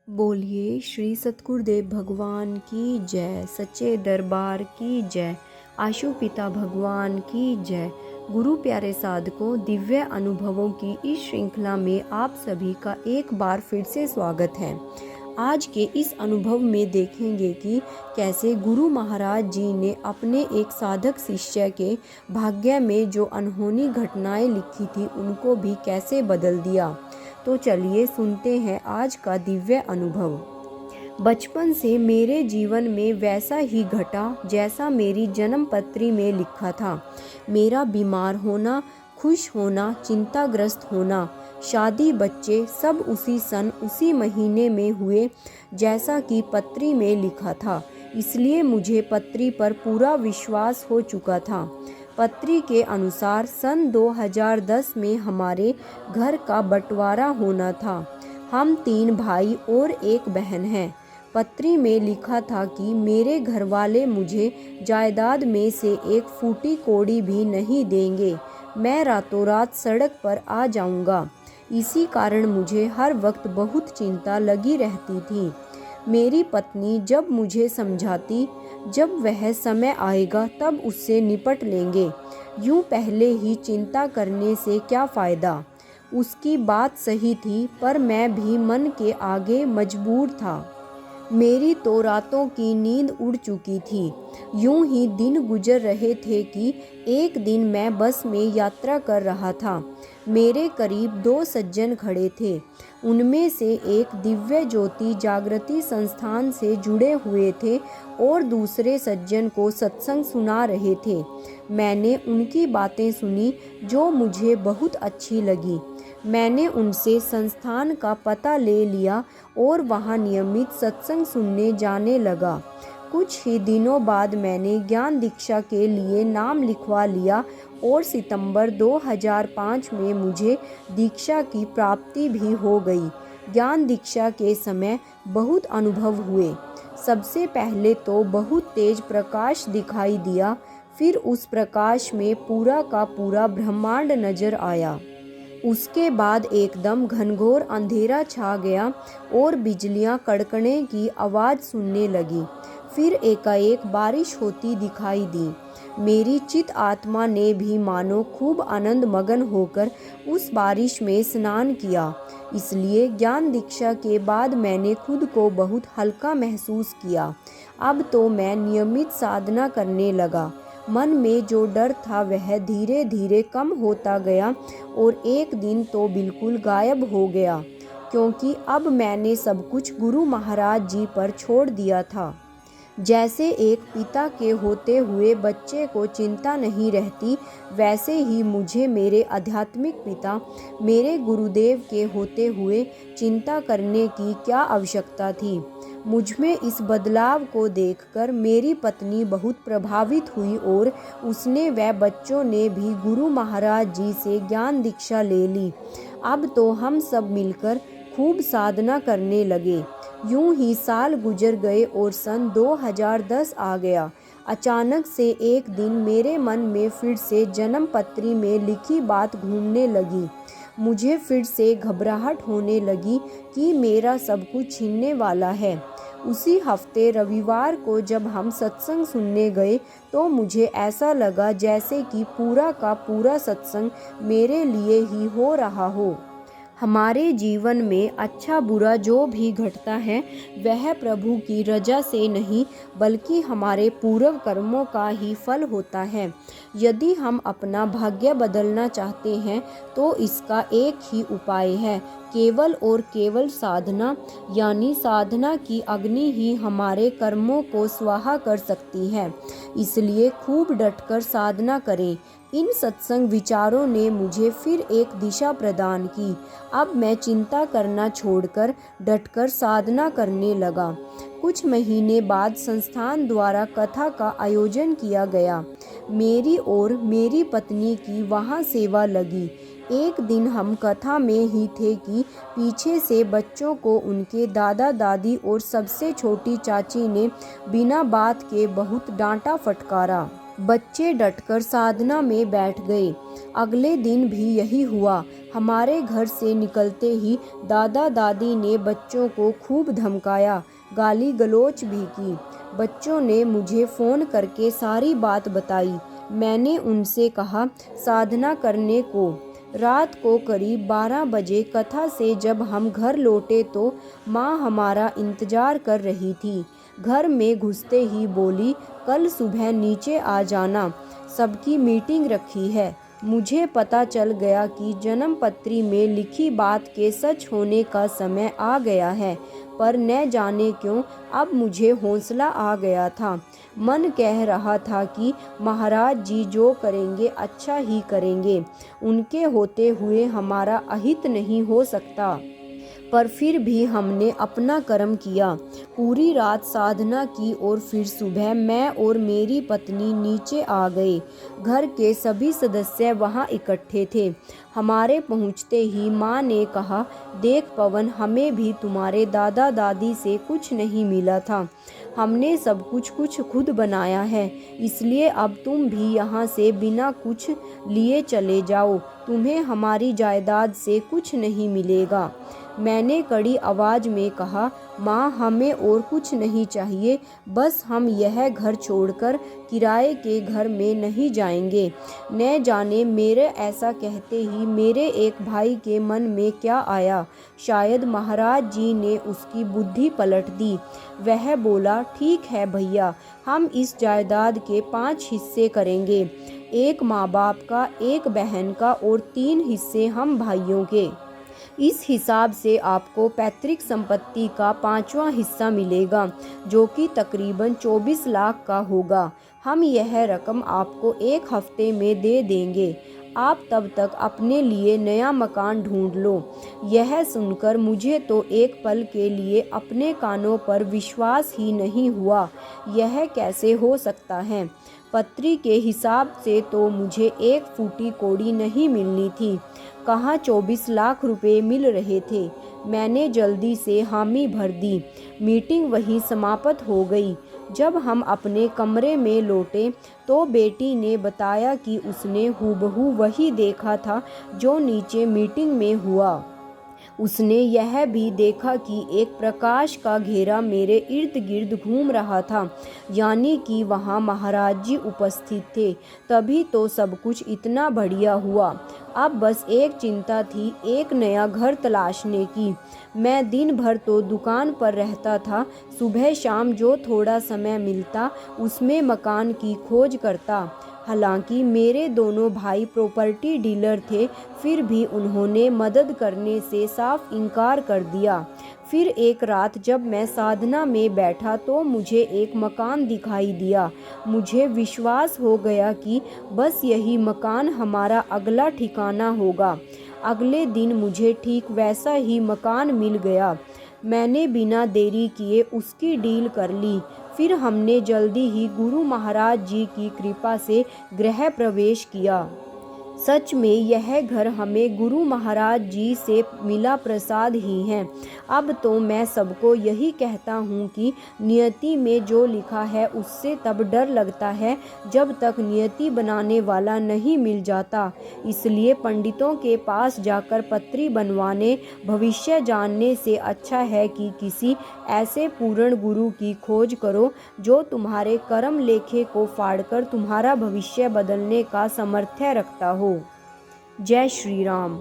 बोलिए श्री सतगुरुदेव भगवान की जय, सच्चे दरबार की जय, आशु पिता भगवान की जय। गुरु प्यारे साधकों, दिव्य अनुभवों की इस श्रृंखला में आप सभी का एक बार फिर से स्वागत है। आज के इस अनुभव में देखेंगे कि कैसे गुरु महाराज जी ने अपने एक साधक शिष्य के भाग्य में जो अनहोनी घटनाएं लिखी थी उनको भी कैसे बदल दिया। तो चलिए सुनते हैं आज का दिव्य अनुभव। बचपन से मेरे जीवन में वैसा ही घटा जैसा मेरी जन्म पत्री में लिखा था। मेरा बीमार होना, खुश होना, चिंताग्रस्त होना, शादी, बच्चे सब उसी सन उसी महीने में हुए जैसा कि पत्री में लिखा था। इसलिए मुझे पत्री पर पूरा विश्वास हो चुका था। पत्री के अनुसार सन 2010 में हमारे घर का बंटवारा होना था। हम 3 भाई और 1 बहन हैं। पत्री में लिखा था कि मेरे घर वाले मुझे जायदाद में से एक फूटी कौड़ी भी नहीं देंगे। मैं रातों रात सड़क पर आ जाऊंगा। इसी कारण मुझे हर वक्त बहुत चिंता लगी रहती थी। मेरी पत्नी जब मुझे समझाती, जब वह समय आएगा तब उससे निपट लेंगे, यूं पहले ही चिंता करने से क्या फ़ायदा। उसकी बात सही थी, पर मैं भी मन के आगे मजबूर था। मेरी तो रातों की नींद उड़ चुकी थी। यूं ही दिन गुजर रहे थे कि एक दिन मैं बस में यात्रा कर रहा था। मेरे करीब 2 सज्जन खड़े थे। उनमें से एक दिव्य ज्योति जागृति संस्थान से जुड़े हुए थे और दूसरे सज्जन को सत्संग सुना रहे थे। मैंने उनकी बातें सुनी जो मुझे बहुत अच्छी लगी। मैंने उनसे संस्थान का पता ले लिया और वहां नियमित सत्संग सुनने जाने लगा। कुछ ही दिनों बाद मैंने ज्ञान दीक्षा के लिए नाम लिखवा लिया और सितंबर 2005 में मुझे दीक्षा की प्राप्ति भी हो गई। ज्ञान दीक्षा के समय बहुत अनुभव हुए। सबसे पहले तो बहुत तेज प्रकाश दिखाई दिया, फिर उस प्रकाश में पूरा का पूरा ब्रह्मांड नजर आया। उसके बाद एकदम घनघोर अंधेरा छा गया और बिजलियां कड़कने की आवाज़ सुनने लगी। फिर एकाएक बारिश होती दिखाई दी। मेरी चित आत्मा ने भी मानो खूब आनंद मगन होकर उस बारिश में स्नान किया। इसलिए ज्ञान दीक्षा के बाद मैंने खुद को बहुत हल्का महसूस किया। अब तो मैं नियमित साधना करने लगा। मन में जो डर था वह धीरे धीरे कम होता गया और एक दिन तो बिल्कुल गायब हो गया, क्योंकि अब मैंने सब कुछ गुरु महाराज जी पर छोड़ दिया था। जैसे एक पिता के होते हुए बच्चे को चिंता नहीं रहती, वैसे ही मुझे मेरे आध्यात्मिक पिता, मेरे गुरुदेव के होते हुए चिंता करने की क्या आवश्यकता थी। मुझमें इस बदलाव को देखकर मेरी पत्नी बहुत प्रभावित हुई और उसने व बच्चों ने भी गुरु महाराज जी से ज्ञान दीक्षा ले ली। अब तो हम सब मिलकर खूब साधना करने लगे। यूं ही साल गुजर गए और सन 2010 आ गया। अचानक से एक दिन मेरे मन में फिर से जन्म पत्री में लिखी बात घूमने लगी। मुझे फिर से घबराहट होने लगी कि मेरा सब कुछ छीनने वाला है। उसी हफ्ते रविवार को जब हम सत्संग सुनने गए तो मुझे ऐसा लगा जैसे कि पूरा का पूरा सत्संग मेरे लिए ही हो रहा हो। हमारे जीवन में अच्छा बुरा जो भी घटता है वह प्रभु की रजा से नहीं बल्कि हमारे पूर्व कर्मों का ही फल होता है। यदि हम अपना भाग्य बदलना चाहते हैं तो इसका एक ही उपाय है, केवल और केवल साधना। यानी साधना की अग्नि ही हमारे कर्मों को स्वाहा कर सकती है। इसलिए खूब डटकर साधना करें। इन सत्संग विचारों ने मुझे फिर एक दिशा प्रदान की। अब मैं चिंता करना छोड़कर डटकर साधना करने लगा। कुछ महीने बाद संस्थान द्वारा कथा का आयोजन किया गया। मेरी और मेरी पत्नी की वहाँ सेवा लगी। एक दिन हम कथा में ही थे कि पीछे से बच्चों को उनके दादा दादी और सबसे छोटी चाची ने बिना बात के बहुत डांटा फटकारा। बच्चे डटकर साधना में बैठ गए। अगले दिन भी यही हुआ। हमारे घर से निकलते ही दादा दादी ने बच्चों को खूब धमकाया, गाली गलौज भी की। बच्चों ने मुझे फ़ोन करके सारी बात बताई। मैंने उनसे कहा साधना करने को। रात को करीब 12 बजे कथा से जब हम घर लौटे तो माँ हमारा इंतज़ार कर रही थी। घर में घुसते ही बोली, कल सुबह नीचे आ जाना, सबकी मीटिंग रखी है। मुझे पता चल गया कि जन्मपत्री में लिखी बात के सच होने का समय आ गया है, पर न जाने क्यों अब मुझे हौसला आ गया था। मन कह रहा था कि महाराज जी जो करेंगे अच्छा ही करेंगे, उनके होते हुए हमारा अहित नहीं हो सकता। पर फिर भी हमने अपना कर्म किया। पूरी रात साधना की और फिर सुबह मैं और मेरी पत्नी नीचे आ गए। घर के सभी सदस्य वहां इकट्ठे थे। हमारे पहुंचते ही माँ ने कहा, देख पवन, हमें भी तुम्हारे दादा दादी से कुछ नहीं मिला था। हमने सब कुछ खुद बनाया है, इसलिए अब तुम भी यहाँ से बिना कुछ लिए चले जाओ। तुम्हें हमारी जायदाद से कुछ नहीं मिलेगा। मैंने कड़ी आवाज़ में कहा, माँ हमें और कुछ नहीं चाहिए, बस हम यह घर छोड़कर किराए के घर में नहीं जाएंगे। न जाने मेरे ऐसा कहते ही मेरे एक भाई के मन में क्या आया, शायद महाराज जी ने उसकी बुद्धि पलट दी। वह बोला, ठीक है भैया, हम इस जायदाद के 5 हिस्से करेंगे, एक माँ बाप का, एक बहन का और 3 हिस्से हम भाइयों के। इस हिसाब से आपको पैतृक संपत्ति का 5वां हिस्सा मिलेगा, जो कि तकरीबन 24 लाख का होगा। हम यह रकम आपको 1 हफ्ते में दे देंगे। आप तब तक अपने लिए नया मकान ढूंढ लो। यह सुनकर मुझे तो एक पल के लिए अपने कानों पर विश्वास ही नहीं हुआ। यह कैसे हो सकता है? पत्री के हिसाब से तो मुझे 1 फूटी कौड़ी नहीं मिलनी थी, कहाँ 24 लाख रुपए मिल रहे थे। मैंने जल्दी से हामी भर दी। मीटिंग वहीं समाप्त हो गई। जब हम अपने कमरे में लौटे तो बेटी ने बताया कि उसने हूबहू वही देखा था जो नीचे मीटिंग में हुआ। उसने यह भी देखा कि एक प्रकाश का घेरा मेरे इर्द गिर्द घूम रहा था, यानी कि वहाँ महाराज जी उपस्थित थे। तभी तो सब कुछ इतना बढ़िया हुआ। अब बस एक चिंता थी, एक नया घर तलाशने की। मैं दिन भर तो दुकान पर रहता था, सुबह शाम जो थोड़ा समय मिलता उसमें मकान की खोज करता। हालांकि मेरे दोनों भाई प्रॉपर्टी डीलर थे, फिर भी उन्होंने मदद करने से साफ इनकार कर दिया। फिर एक रात जब मैं साधना में बैठा तो मुझे एक मकान दिखाई दिया। मुझे विश्वास हो गया कि बस यही मकान हमारा अगला ठिकाना होगा। अगले दिन मुझे ठीक वैसा ही मकान मिल गया। मैंने बिना देरी किए उसकी डील कर ली। फिर हमने जल्दी ही गुरु महाराज जी की कृपा से गृह प्रवेश किया। सच में यह घर हमें गुरु महाराज जी से मिला प्रसाद ही है। अब तो मैं सबको यही कहता हूँ कि नियति में जो लिखा है उससे तब डर लगता है जब तक नियति बनाने वाला नहीं मिल जाता। इसलिए पंडितों के पास जाकर पत्री बनवाने, भविष्य जानने से अच्छा है कि किसी ऐसे पूर्ण गुरु की खोज करो जो तुम्हारे कर्म लेखे को फाड़कर तुम्हारा भविष्य बदलने का सामर्थ्य रखता हो। जय श्री राम।